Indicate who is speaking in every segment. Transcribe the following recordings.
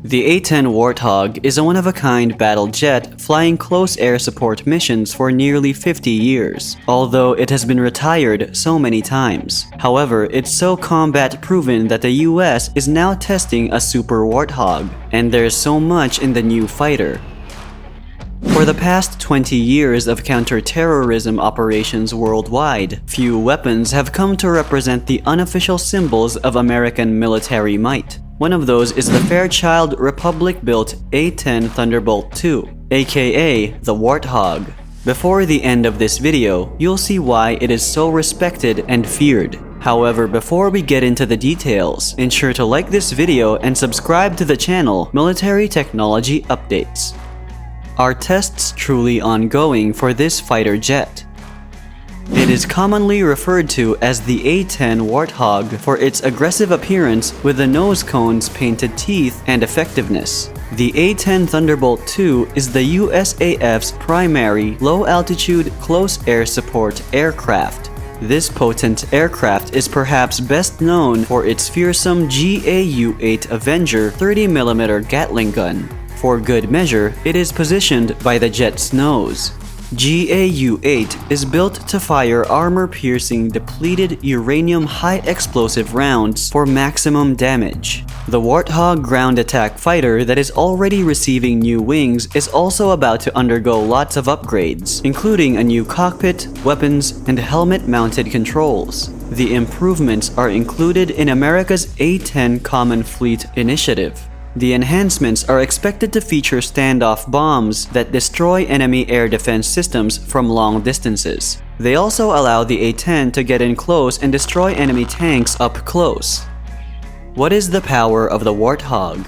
Speaker 1: The A-10 Warthog is a one-of-a-kind battle jet flying close air support missions for nearly 50 years, although it has been retired so many times. However, it's so combat-proven that the US is now testing a Super Warthog, and there's so much in the new fighter. For the past 20 years of counterterrorism operations worldwide, few weapons have come to represent the unofficial symbols of American military might. One of those is the Fairchild Republic-built A-10 Thunderbolt II, aka the Warthog. Before the end of this video, you'll see why it is so respected and feared. However, before we get into the details, ensure to like this video and subscribe to the channel Military Technology Updates. Are tests truly ongoing for this fighter jet? It is commonly referred to as the A-10 Warthog for its aggressive appearance with the nose cone's painted teeth and effectiveness. The A-10 Thunderbolt II is the USAF's primary low-altitude, close air support aircraft. This potent aircraft is perhaps best known for its fearsome GA-U-8 Avenger 30mm Gatling gun. For good measure, it is positioned by the jet's nose. GA-U-8 is built to fire armor-piercing depleted uranium high-explosive rounds for maximum damage. The Warthog ground attack fighter that is already receiving new wings is also about to undergo lots of upgrades, including a new cockpit, weapons, and helmet-mounted controls. The improvements are included in America's A-10 Common Fleet Initiative. The enhancements are expected to feature standoff bombs that destroy enemy air defense systems from long distances. They also allow the A-10 to get in close and destroy enemy tanks up close. What is the power of the Warthog?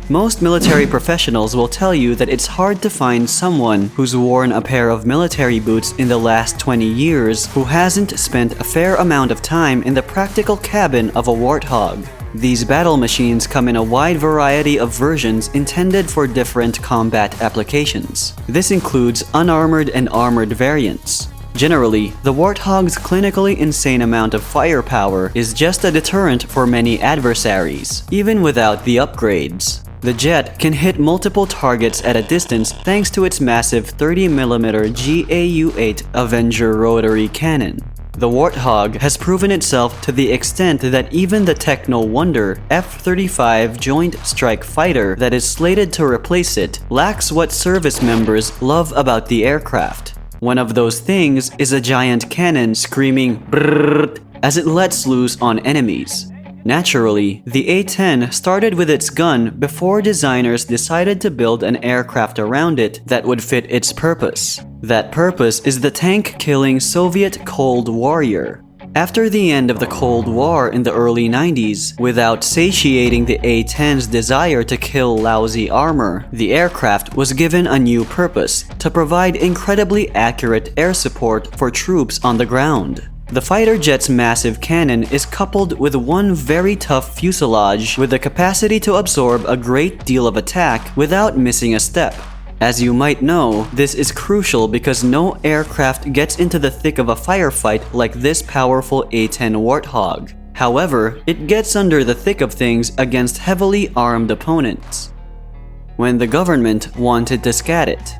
Speaker 1: Most military professionals will tell you that it's hard to find someone who's worn a pair of military boots in the last 20 years who hasn't spent a fair amount of time in the practical cabin of a Warthog. These battle machines come in a wide variety of versions intended for different combat applications. This includes unarmored and armored variants. Generally, the Warthog's clinically insane amount of firepower is just a deterrent for many adversaries, even without the upgrades. The jet can hit multiple targets at a distance thanks to its massive 30mm GA-U-8 Avenger rotary cannon. The Warthog has proven itself to the extent that even the techno-wonder F-35 Joint Strike Fighter that is slated to replace it lacks what service members love about the aircraft. One of those things is a giant cannon screaming brrrr as it lets loose on enemies. Naturally, the A-10 started with its gun before designers decided to build an aircraft around it that would fit its purpose. That purpose is the tank-killing Soviet Cold Warrior. After the end of the Cold War in the early 90s, without satiating the A-10's desire to kill lousy armor, the aircraft was given a new purpose: to provide incredibly accurate air support for troops on the ground. The fighter jet's massive cannon is coupled with one very tough fuselage with the capacity to absorb a great deal of attack without missing a step. As you might know, this is crucial because no aircraft gets into the thick of a firefight like this powerful A-10 Warthog. However, it gets under the thick of things against heavily armed opponents. When the government wanted to scat it.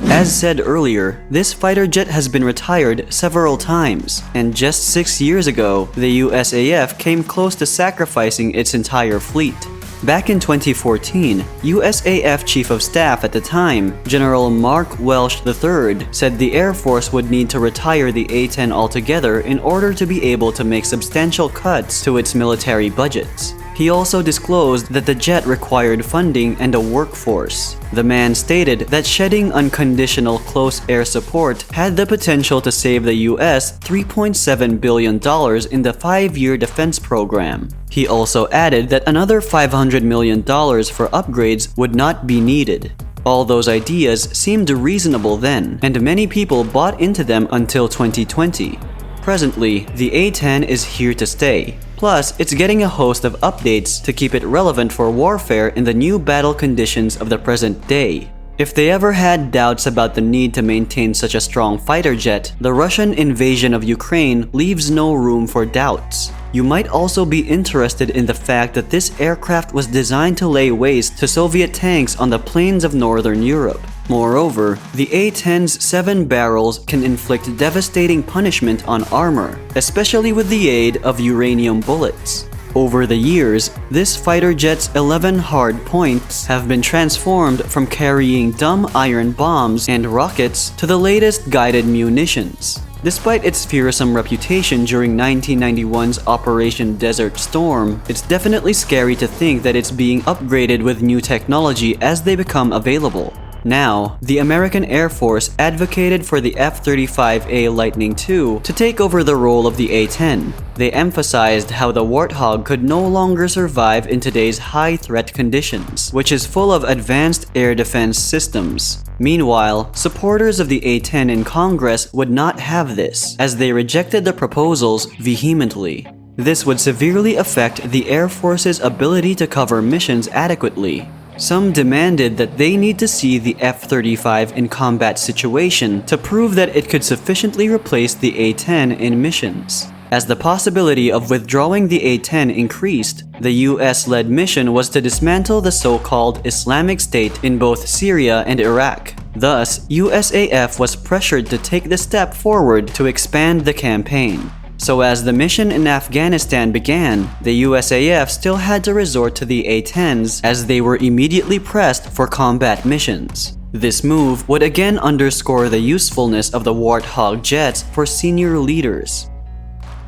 Speaker 1: As said earlier, this fighter jet has been retired several times, and just 6 years ago, the USAF came close to sacrificing its entire fleet. Back in 2014, USAF Chief of Staff at the time, General Mark Welsh III, said the Air Force would need to retire the A-10 altogether in order to be able to make substantial cuts to its military budgets. He also disclosed that the jet required funding and a workforce. The man stated that shedding unconditional close air support had the potential to save the US $3.7 billion in the 5-year defense program. He also added that another $500 million for upgrades would not be needed. All those ideas seemed reasonable then, and many people bought into them until 2020. Presently, the A-10 is here to stay. Plus, it's getting a host of updates to keep it relevant for warfare in the new battle conditions of the present day. If they ever had doubts about the need to maintain such a strong fighter jet, the Russian invasion of Ukraine leaves no room for doubts. You might also be interested in the fact that this aircraft was designed to lay waste to Soviet tanks on the plains of Northern Europe. Moreover, the A-10's 7 barrels can inflict devastating punishment on armor, especially with the aid of uranium bullets. Over the years, this fighter jet's 11 hard points have been transformed from carrying dumb iron bombs and rockets to the latest guided munitions. Despite its fearsome reputation during 1991's Operation Desert Storm, it's definitely scary to think that it's being upgraded with new technology as they become available. Now, the American Air Force advocated for the F-35A Lightning II to take over the role of the A-10. They emphasized how the Warthog could no longer survive in today's high-threat conditions, which is full of advanced air defense systems. Meanwhile, supporters of the A-10 in Congress would not have this, as they rejected the proposals vehemently. This would severely affect the Air Force's ability to cover missions adequately. Some demanded that they need to see the F-35 in combat situation to prove that it could sufficiently replace the A-10 in missions. As the possibility of withdrawing the A-10 increased, the US-led mission was to dismantle the so-called Islamic State in both Syria and Iraq. Thus, USAF was pressured to take the step forward to expand the campaign. So as the mission in Afghanistan began, the USAF still had to resort to the A-10s as they were immediately pressed for combat missions. This move would again underscore the usefulness of the Warthog jets for senior leaders.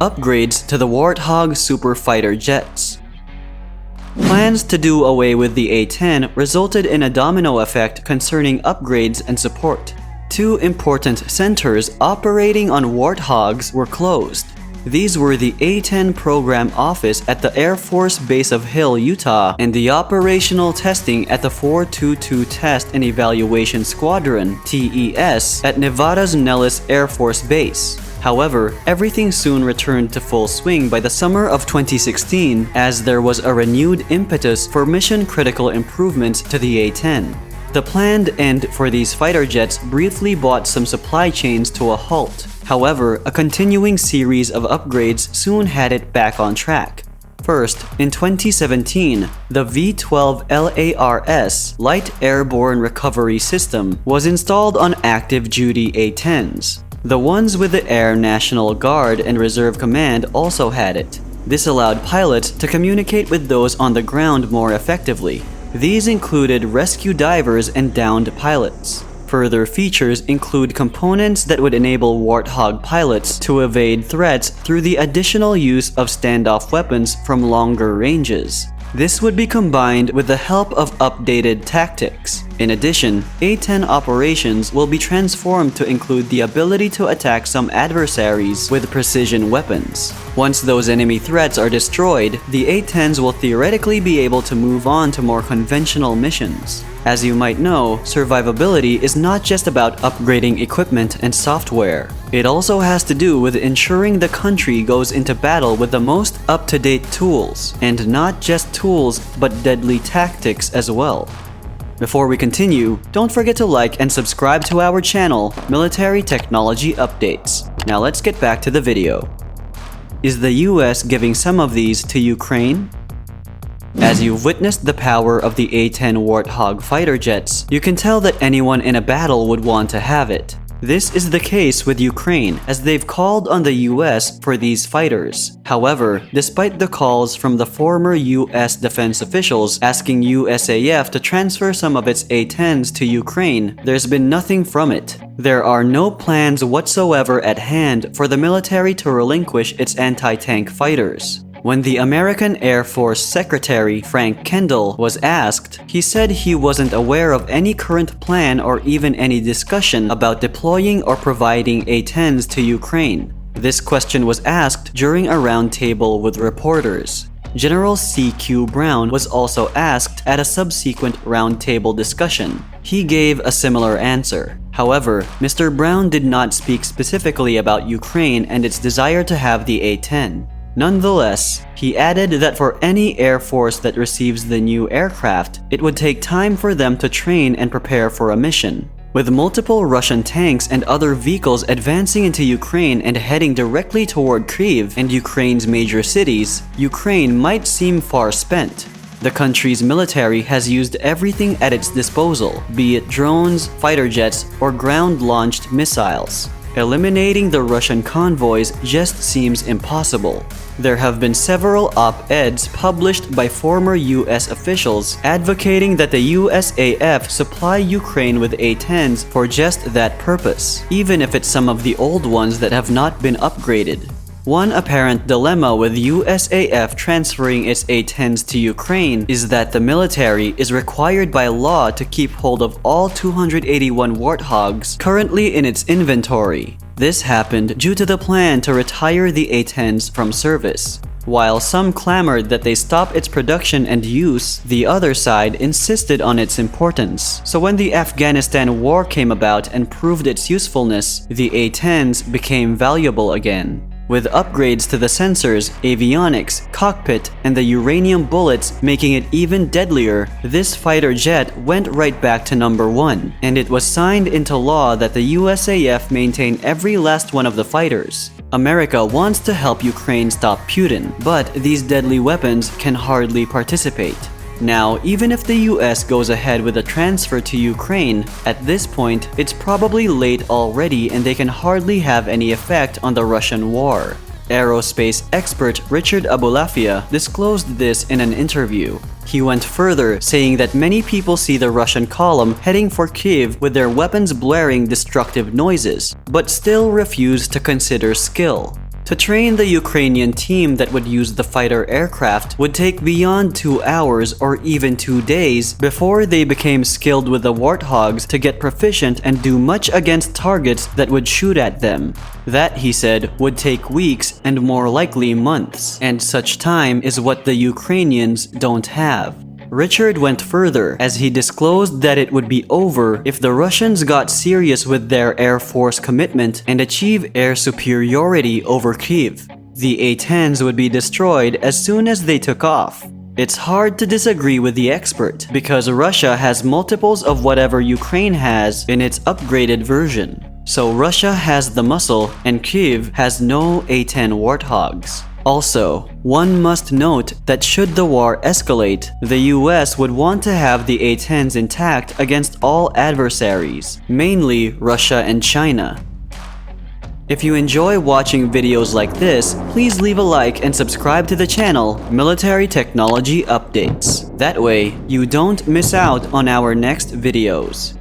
Speaker 1: Upgrades to the Warthog superfighter jets. Plans to do away with the A-10 resulted in a domino effect concerning upgrades and support. 2 important centers operating on Warthogs were closed. These were the A-10 Program Office at the Air Force Base of Hill, Utah, and the Operational Testing at the 422 Test and Evaluation Squadron, TES, at Nevada's Nellis Air Force Base. However, everything soon returned to full swing by the summer of 2016 as there was a renewed impetus for mission-critical improvements to the A-10. The planned end for these fighter jets briefly brought some supply chains to a halt. However, a continuing series of upgrades soon had it back on track. First, in 2017, the V-12 LARS Light Airborne Recovery System was installed on active-duty A-10s. The ones with the Air National Guard and Reserve Command also had it. This allowed pilots to communicate with those on the ground more effectively. These included rescue divers and downed pilots. Further features include components that would enable Warthog pilots to evade threats through the additional use of standoff weapons from longer ranges. This would be combined with the help of updated tactics. In addition, A-10 operations will be transformed to include the ability to attack some adversaries with precision weapons. Once those enemy threats are destroyed, the A-10s will theoretically be able to move on to more conventional missions. As you might know, survivability is not just about upgrading equipment and software. It also has to do with ensuring the country goes into battle with the most up-to-date tools, and not just tools, but deadly tactics as well. Before we continue, don't forget to like and subscribe to our channel, Military Technology Updates. Now let's get back to the video. Is the US giving some of these to Ukraine? As you've witnessed the power of the A-10 Warthog fighter jets, you can tell that anyone in a battle would want to have it. This is the case with Ukraine, as they've called on the US for these fighters. However, despite the calls from the former US defense officials asking USAF to transfer some of its A-10s to Ukraine, there's been nothing from it. There are no plans whatsoever at hand for the military to relinquish its anti-tank fighters. When the American Air Force Secretary Frank Kendall was asked, he said he wasn't aware of any current plan or even any discussion about deploying or providing A-10s to Ukraine. This question was asked during a roundtable with reporters. General C.Q. Brown was also asked at a subsequent roundtable discussion. He gave a similar answer. However, Mr. Brown did not speak specifically about Ukraine and its desire to have the A-10. Nonetheless, he added that for any air force that receives the new aircraft, it would take time for them to train and prepare for a mission. With multiple Russian tanks and other vehicles advancing into Ukraine and heading directly toward Kyiv and Ukraine's major cities, Ukraine might seem far spent. The country's military has used everything at its disposal, be it drones, fighter jets, or ground-launched missiles. Eliminating the Russian convoys just seems impossible. There have been several op-eds published by former US officials advocating that the USAF supply Ukraine with A-10s for just that purpose, even if it's some of the old ones that have not been upgraded. One apparent dilemma with USAF transferring its A-10s to Ukraine is that the military is required by law to keep hold of all 281 Warthogs currently in its inventory. This happened due to the plan to retire the A-10s from service. While some clamored that they stop its production and use, the other side insisted on its importance. So when the Afghanistan war came about and proved its usefulness, the A-10s became valuable again. With upgrades to the sensors, avionics, cockpit, and the uranium bullets making it even deadlier, this fighter jet went right back to number 1, and it was signed into law that the USAF maintain every last one of the fighters. America wants to help Ukraine stop Putin, but these deadly weapons can hardly participate. Now, even if the US goes ahead with a transfer to Ukraine, at this point, it's probably late already and they can hardly have any effect on the Russian war. Aerospace expert Richard Abulafia disclosed this in an interview. He went further, saying that many people see the Russian column heading for Kyiv with their weapons blaring destructive noises, but still refuse to consider skill. To train the Ukrainian team that would use the fighter aircraft would take beyond 2 hours or even 2 days before they became skilled with the Warthogs to get proficient and do much against targets that would shoot at them. That, he said, would take weeks and more likely months, and such time is what the Ukrainians don't have. Richard went further as he disclosed that it would be over if the Russians got serious with their Air Force commitment and achieve air superiority over Kyiv. The A-10s would be destroyed as soon as they took off. It's hard to disagree with the expert because Russia has multiples of whatever Ukraine has in its upgraded version. So Russia has the muscle and Kyiv has no A-10 Warthogs. Also, one must note that should the war escalate, the US would want to have the A-10s intact against all adversaries, mainly Russia and China. If you enjoy watching videos like this, please leave a like and subscribe to the channel Military Technology Updates. That way, you don't miss out on our next videos.